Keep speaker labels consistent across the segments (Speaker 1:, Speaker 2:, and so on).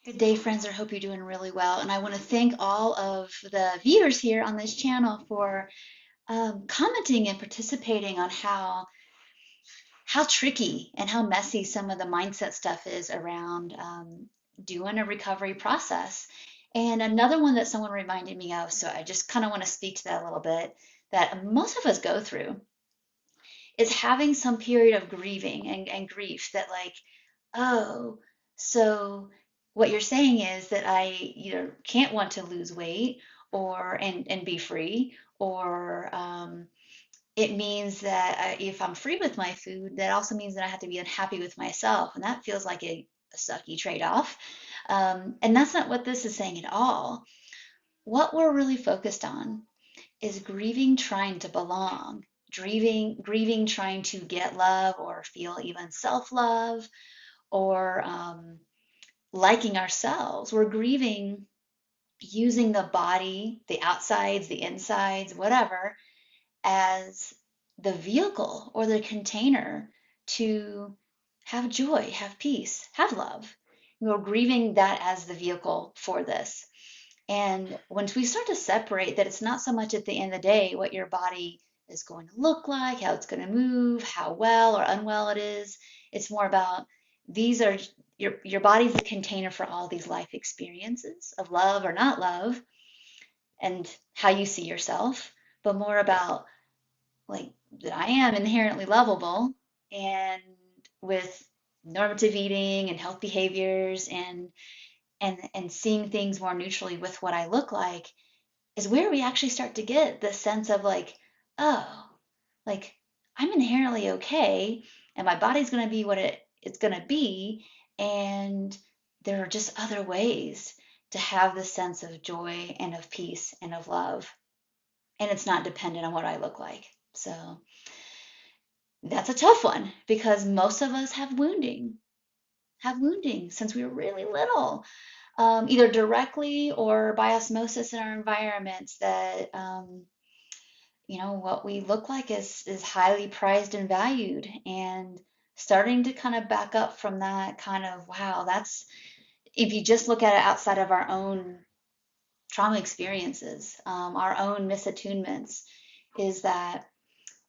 Speaker 1: Good day, friends. I hope you're doing really well. And I want to thank all of the viewers here on this channel for commenting and participating on how tricky and how messy some of the mindset stuff is around doing a recovery process. And another one that someone reminded me of, so I just kind of want to speak to that a little bit, that most of us go through, is having some period of grieving and grief that like, oh, so what you're saying is that I either can't want to lose weight or and be free, or it means that if I'm free with my food, that also means that I have to be unhappy with myself, and that feels like a sucky trade-off. And that's not what this is saying at all. What we're really focused on is grieving trying to belong, grieving trying to get love or feel even self-love, or liking ourselves. We're grieving using the body, the outsides, the insides, whatever, as the vehicle or the container to have joy, have peace, have love. We're grieving that as the vehicle for this. And once we start to separate that, it's not so much at the end of the day what your body is going to look like, how it's going to move, how well or unwell it is. It's more about these are your body's the container for all these life experiences of love or not love, and how you see yourself, but more about like that I am inherently lovable, and with normative eating and health behaviors and seeing things more neutrally with what I look like is where we actually start to get the sense of like, oh, like I'm inherently okay, and my body's going to be what it's going to be, and there are just other ways to have this sense of joy and of peace and of love, and it's not dependent on what I look like. So that's a tough one because most of us have wounding since we were really little, either directly or by osmosis in our environments, that what we look like is highly prized and valued. And starting to kind of back up from that kind of, wow, that's, if you just look at it outside of our own trauma experiences, our own misattunements, is that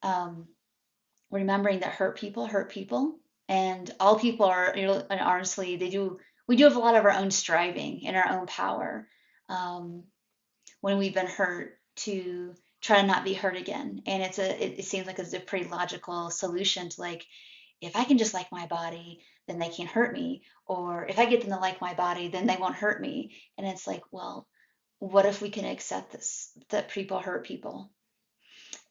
Speaker 1: um, remembering that hurt people, and all people are, and honestly, we do have a lot of our own striving in our own power, um, when we've been hurt, to try to not be hurt again. And it seems like it's a pretty logical solution to like, if I can just like my body, then they can't hurt me. Or if I get them to like my body, then they won't hurt me. And it's like, well, what if we can accept this, that people hurt people,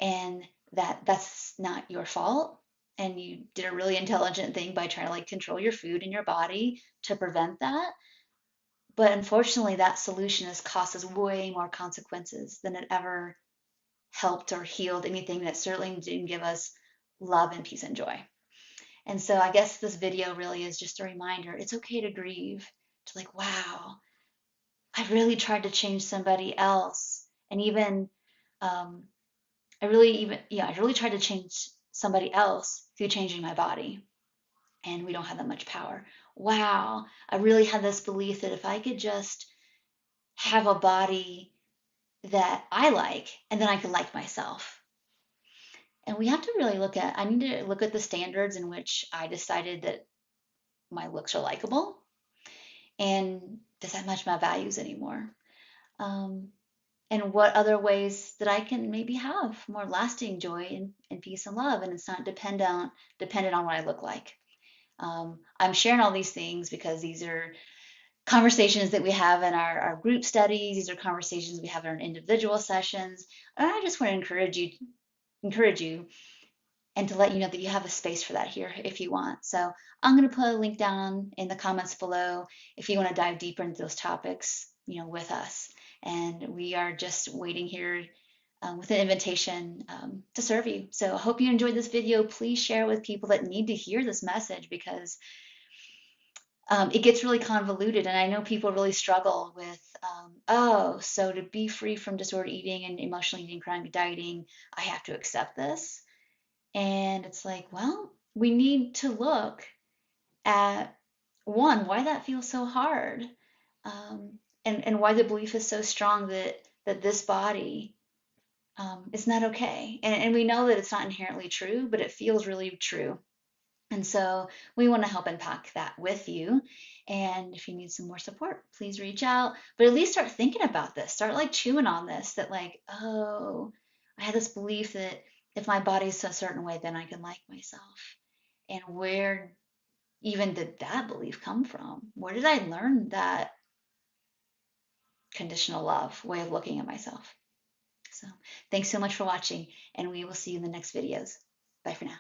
Speaker 1: and that that's not your fault, and you did a really intelligent thing by trying to like control your food and your body to prevent that. But unfortunately, that solution has cost us way more consequences than it ever helped or healed anything that certainly didn't give us love and peace and joy. And so I guess this video really is just a reminder it's okay to grieve, to like, wow, I really tried to change somebody else. And even, um, I really tried to change somebody else through changing my body. And we don't have that much power. Wow, I really had this belief that if I could just have a body that I like, and then I can like myself. And we have to really I need to look at the standards in which I decided that my looks are likable. And does that match my values anymore? Um, and what other ways that I can maybe have more lasting joy and peace and love, and it's not dependent on what I look like. I'm sharing all these things because these are conversations that we have in our group studies. These are conversations we have in our individual sessions. And I just want to encourage you and to let you know that you have a space for that here if you want. So I'm going to put a link down in the comments below if you want to dive deeper into those topics, with us. And we are just waiting here with an invitation to serve you. So I hope you enjoyed this video. Please share it with people that need to hear this message, because it gets really convoluted. And I know people really struggle with, oh, so to be free from disordered eating and emotional eating, chronic dieting, I have to accept this. And it's like, well, we need to look at, one, why that feels so hard. and why the belief is so strong that this body is not okay. And we know that it's not inherently true, but it feels really true. And so we want to help unpack that with you. And if you need some more support, please reach out. But at least start thinking about this. Start like chewing on this that, like, oh, I had this belief that if my body's a certain way, then I can like myself. And where even did that belief come from? Where did I learn that conditional love way of looking at myself? So thanks so much for watching, and we will see you in the next videos. Bye for now.